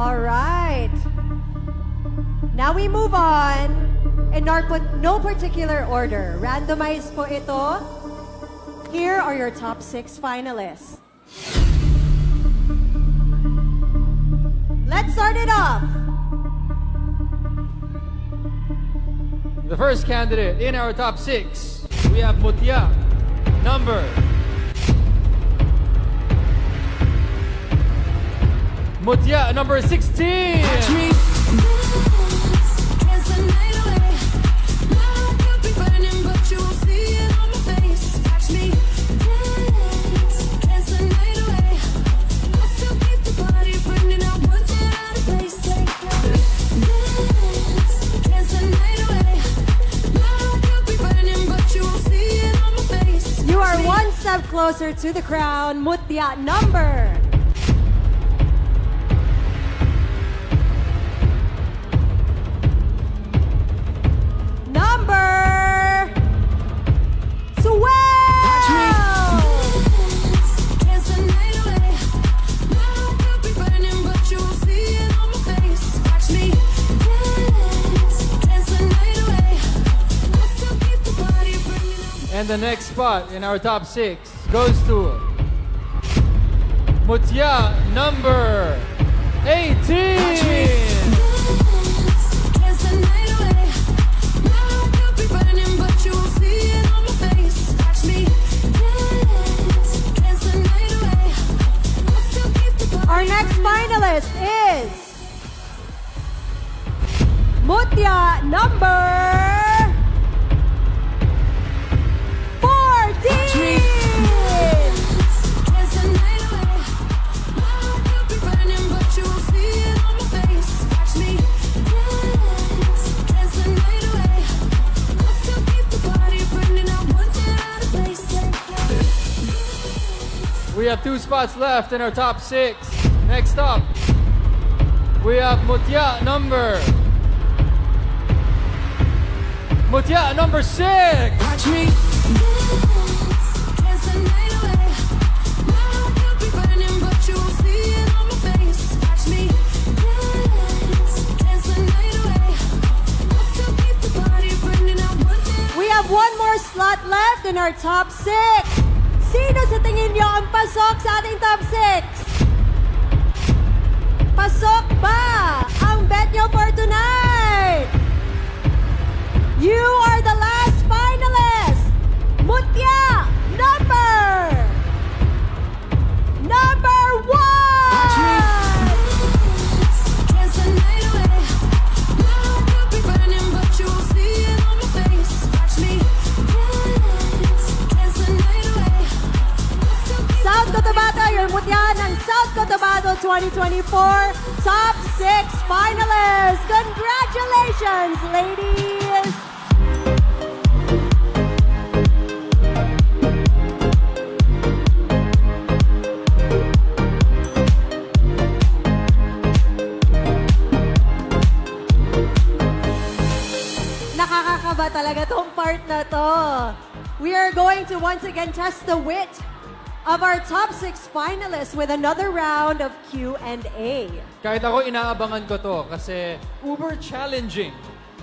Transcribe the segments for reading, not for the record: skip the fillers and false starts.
All right. Now we move on in no particular order. Randomized po ito. Here are your top 6 finalists. Let's start it off. The first candidate in our top 6, we have Mutya, number Mutya, number 16. You are one step closer to the crown. Mutya, number And the next spot in our top 6 goes to Mutya, number 18. Our next finalist is Mutya, number 14. We have 2 spots left in our top 6. Next up, we have Mutya, number 6. We have one more slot left in our top 6. Sino sa tingin nyo ang pasok sa ating top 6? Pasok ba ang bet nyo for tonight? You are the last finalist. Mutya, number 1. South Cotabato, your Mutya ng South Cotabato 2024 Top 6 finalists. Congratulations, ladies! Nakakakaba talaga tong part na to. We are going to once again test the wit of our top 6 finalists with another round of Q&A. Kahit ako inaabangan ko to kasi uber challenging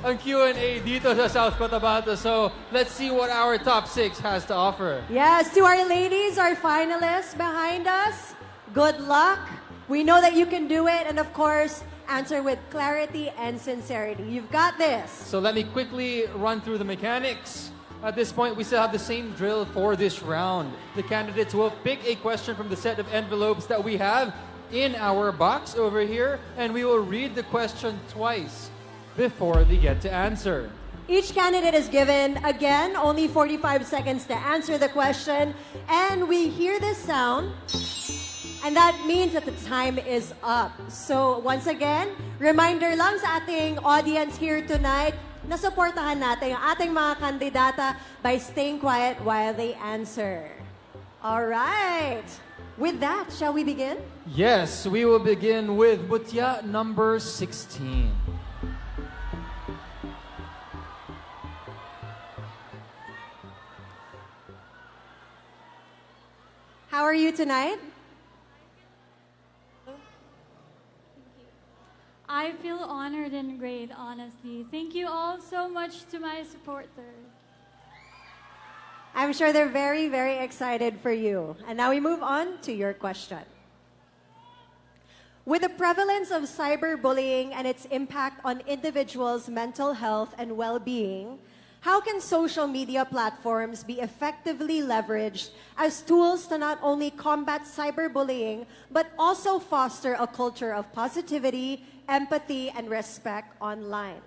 ang Q&A dito sa South Cotabato. So let's see what our top 6 has to offer. Yes, to our ladies, our finalists behind us, good luck. We know that you can do it, and of course, answer with clarity and sincerity. You've got this. So let me quickly run through the mechanics. At this point, we still have the same drill for this round. The candidates will pick a question from the set of envelopes that we have in our box over here, and we will read the question twice before they get to answer. Each candidate is given, again, only 45 seconds to answer the question, and we hear this sound, and that means that the time is up. So once again, reminder lang sa ating audience here tonight, na suportahan natin ang ating mga kandidata by staying quiet while they answer. All right. With that, shall we begin? Yes, we will begin with Mutya number 16. How are you tonight? I feel honored and great, honestly. Thank you all so much to my supporters. I'm sure they're very, very excited for you. And now we move on to your question. With the prevalence of cyberbullying and its impact on individuals' mental health and well-being, how can social media platforms be effectively leveraged as tools to not only combat cyberbullying, but also foster a culture of positivity, empathy, and respect online?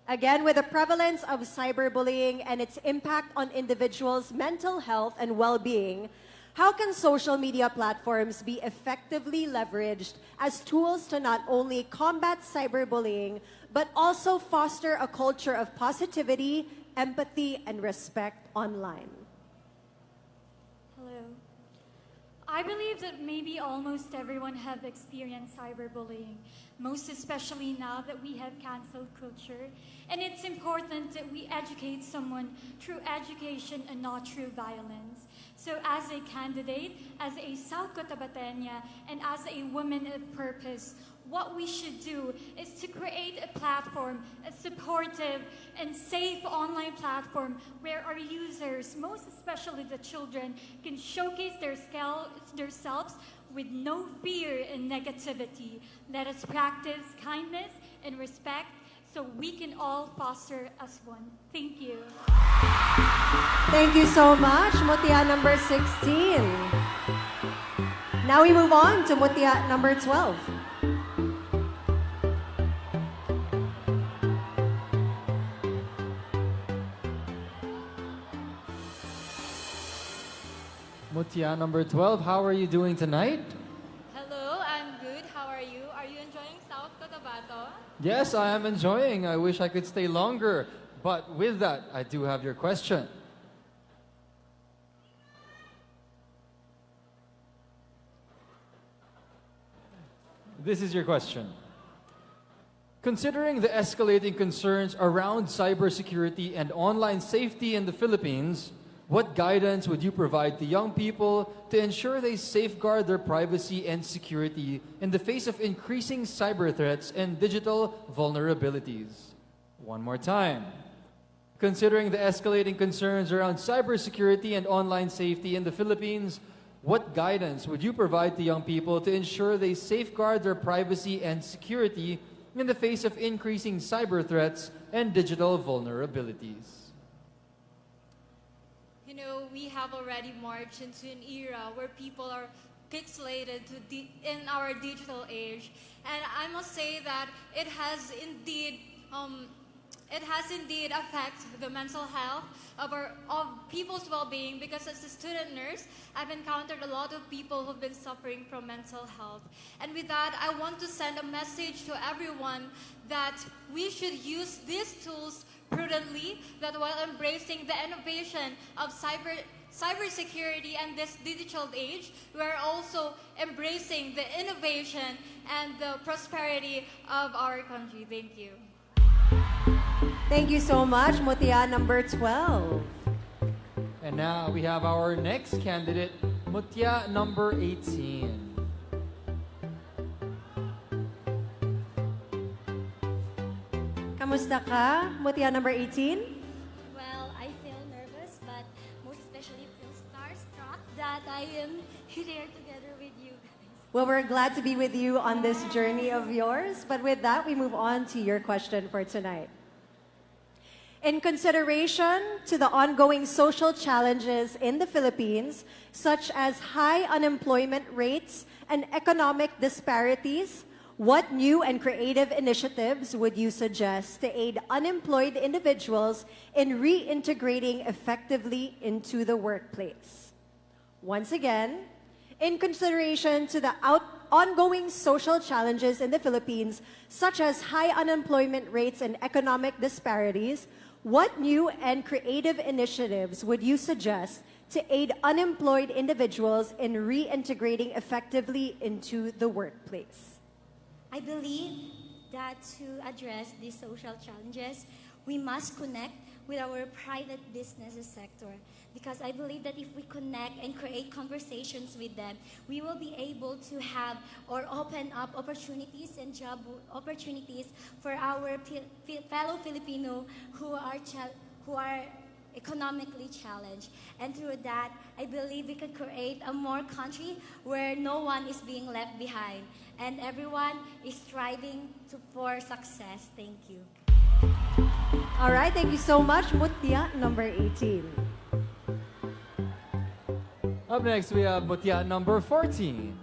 Again, with the prevalence of cyberbullying and its impact on individuals' mental health and well-being, how can social media platforms be effectively leveraged as tools to not only combat cyberbullying, but also foster a culture of positivity, empathy, and respect online? Hello. I believe that maybe almost everyone have experienced cyberbullying, most especially now that we have cancel culture. And it's important that we educate someone through education and not through violence. So as a candidate, as a South Cotabatenya, and as a woman of purpose, what we should do is to create a platform, a supportive and safe online platform where our users, most especially the children, can showcase their selves with no fear and negativity. Let us practice kindness and respect so we can all foster as one. Thank you. Thank you so much, Mutya number 16. Now we move on to Mutya number 12. Mutya number 12, how are you doing tonight? Hello, I'm good. How are you? Are you enjoying South Cotabato? Yes, I am enjoying. I wish I could stay longer. But with that, I do have your question. This is your question. Considering the escalating concerns around cybersecurity and online safety in the Philippines, what guidance would you provide to young people to ensure they safeguard their privacy and security in the face of increasing cyber threats and digital vulnerabilities? One more time. Considering the escalating concerns around cybersecurity and online safety in the Philippines, what guidance would you provide to young people to ensure they safeguard their privacy and security in the face of increasing cyber threats and digital vulnerabilities? You know, we have already marched into an era where people are pixelated in our digital age. And I must say that it has indeed affected the mental health of people's well-being, because as a student nurse, I've encountered a lot of people who've been suffering from mental health. And with that, I want to send a message to everyone that we should use these tools prudently, that while embracing the innovation of cybersecurity and this digital age, we are also embracing the innovation and the prosperity of our country. Thank you. Thank you so much, Mutya number 12. And now we have our next candidate, Mutya number 18. Kamusta ka, Mutya number 18? Well, I feel nervous, but most especially feel starstruck that I am here together with you guys. Well, we're glad to be with you on this journey of yours. But with that, we move on to your question for tonight. In consideration to the ongoing social challenges in the Philippines, such as high unemployment rates and economic disparities, what new and creative initiatives would you suggest to aid unemployed individuals in reintegrating effectively into the workplace? Once again, in consideration to the ongoing social challenges in the Philippines, such as high unemployment rates and economic disparities, what new and creative initiatives would you suggest to aid unemployed individuals in reintegrating effectively into the workplace? I believe that to address these social challenges, we must connect with our private businesses sector. Because I believe that if we connect and create conversations with them, we will be able to have or open up opportunities and job opportunities for our fellow Filipino who are economically challenged. And through that, I believe we can create a more country where no one is being left behind and everyone is striving for success. Thank you. All right, thank you so much, Mutya, number 18. Up next, we have Mutya number 14.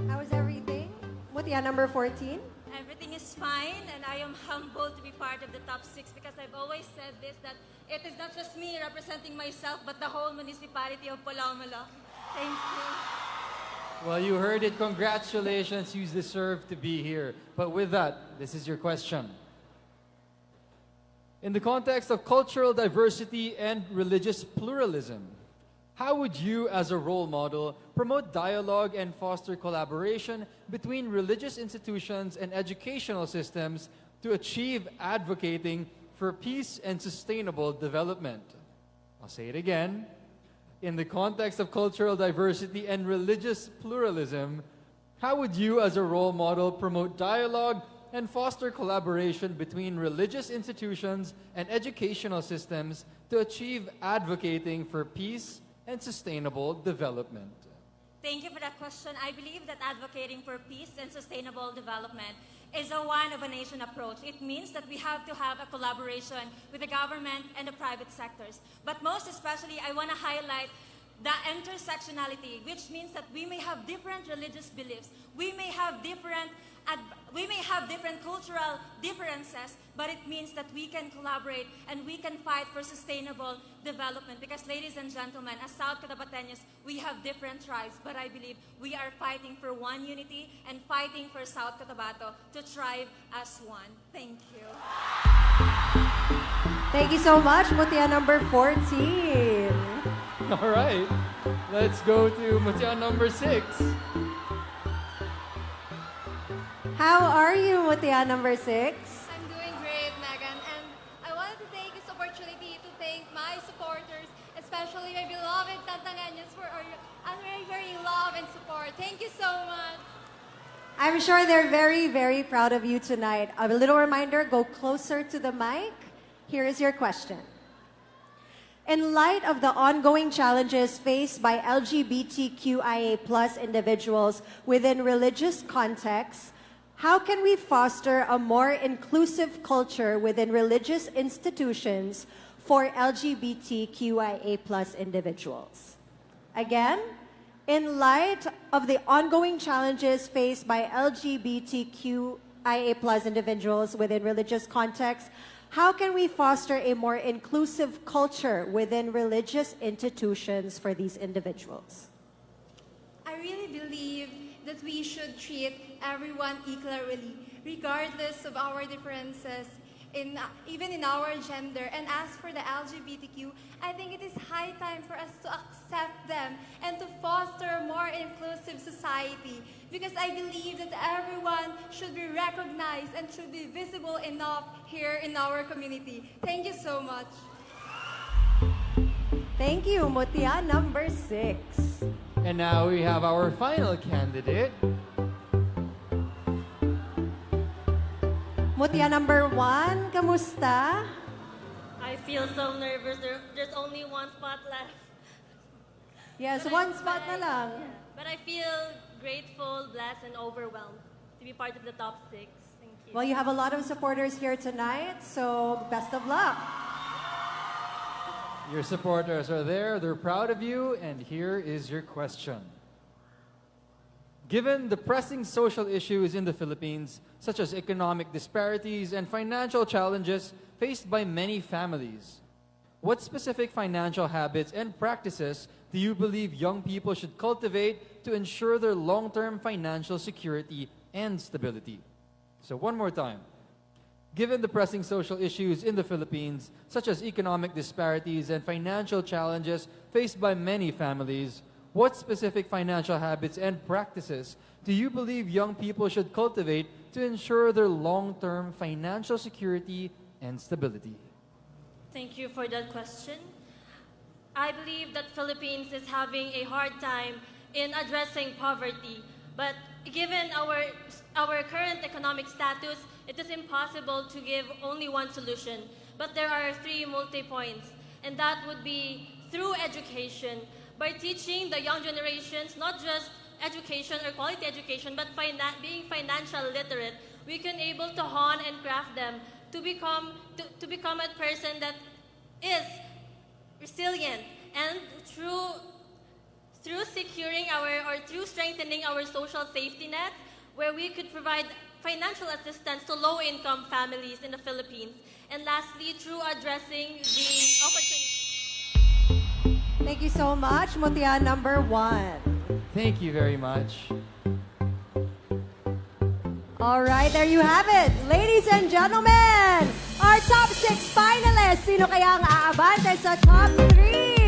How is everything? Mutya number 14. Everything is fine, and I am humbled to be part of the top 6 because I've always said this, that it is not just me representing myself, but the whole municipality of Palomala. Thank you. Well, you heard it. Congratulations. You deserve to be here. But with that, this is your question. In the context of cultural diversity and religious pluralism, how would you, as a role model, promote dialogue and foster collaboration between religious institutions and educational systems to achieve advocating for peace and sustainable development? I'll say it again. In the context of cultural diversity and religious pluralism, how would you, as a role model, promote dialogue and foster collaboration between religious institutions and educational systems to achieve advocating for peace and sustainable development? Thank you for that question. I believe that advocating for peace and sustainable development is a one-of-a-nation approach. It means that we have to have a collaboration with the government and the private sectors. But most especially, I want to highlight the intersectionality, which means that we may have different religious beliefs. We may have different cultural differences, but it means that we can collaborate and we can fight for sustainable development. Because, ladies and gentlemen, as South Cotabateños, we have different tribes, but I believe we are fighting for one unity and fighting for South Cotabato to thrive as one. Thank you. Thank you so much, Mutya number 14. All right, let's go to Mutya number 6. How are you, Mutya number 6? I'm doing great, Megan, and I wanted to take this opportunity to thank my supporters, especially my beloved Tantangaños for our unwavering love and support. Thank you so much. I'm sure they're very, very proud of you tonight. A little reminder, go closer to the mic. Here is your question. In light of the ongoing challenges faced by LGBTQIA+ individuals within religious contexts, how can we foster a more inclusive culture within religious institutions for LGBTQIA+ individuals? Again, in light of the ongoing challenges faced by LGBTQIA+ individuals within religious contexts, how can we foster a more inclusive culture within religious institutions for these individuals? I really believe that we should treat everyone equally, regardless of our differences, even in our gender. And as for the LGBTQ, I think it is high time for us to accept them and to foster a more inclusive society. Because I believe that everyone should be recognized and should be visible enough here in our community. Thank you so much. Thank you, Mutya number 6. And now we have our final candidate. Mutya number 1, kamusta? I feel so nervous. There's only one spot left. Yes, one spot na lang. But I feel grateful, blessed, and overwhelmed to be part of the top 6. Thank you. Well, you have a lot of supporters here tonight, so best of luck. Your supporters are there, they're proud of you, and here is your question. Given the pressing social issues in the Philippines, such as economic disparities and financial challenges faced by many families, what specific financial habits and practices do you believe young people should cultivate to ensure their long-term financial security and stability? So one more time. Given the pressing social issues in the Philippines, such as economic disparities and financial challenges faced by many families, what specific financial habits and practices do you believe young people should cultivate to ensure their long-term financial security and stability? Thank you for that question. I believe that Philippines is having a hard time in addressing poverty, but given our current economic status, it is impossible to give only one solution. But there are three multi-points, and that would be through education, by teaching the young generations not just education or quality education, but being financial literate. We can able to hone and craft them to become a person that is resilient, and through securing through strengthening our social safety net, where we could provide financial assistance to low-income families in the Philippines. And lastly, through addressing the opportunities. Thank you so much, Mutya number 1. Thank you very much. All right, there you have it. Ladies and gentlemen, our top 6 finalists. Sino kaya ang aabante sa top 3?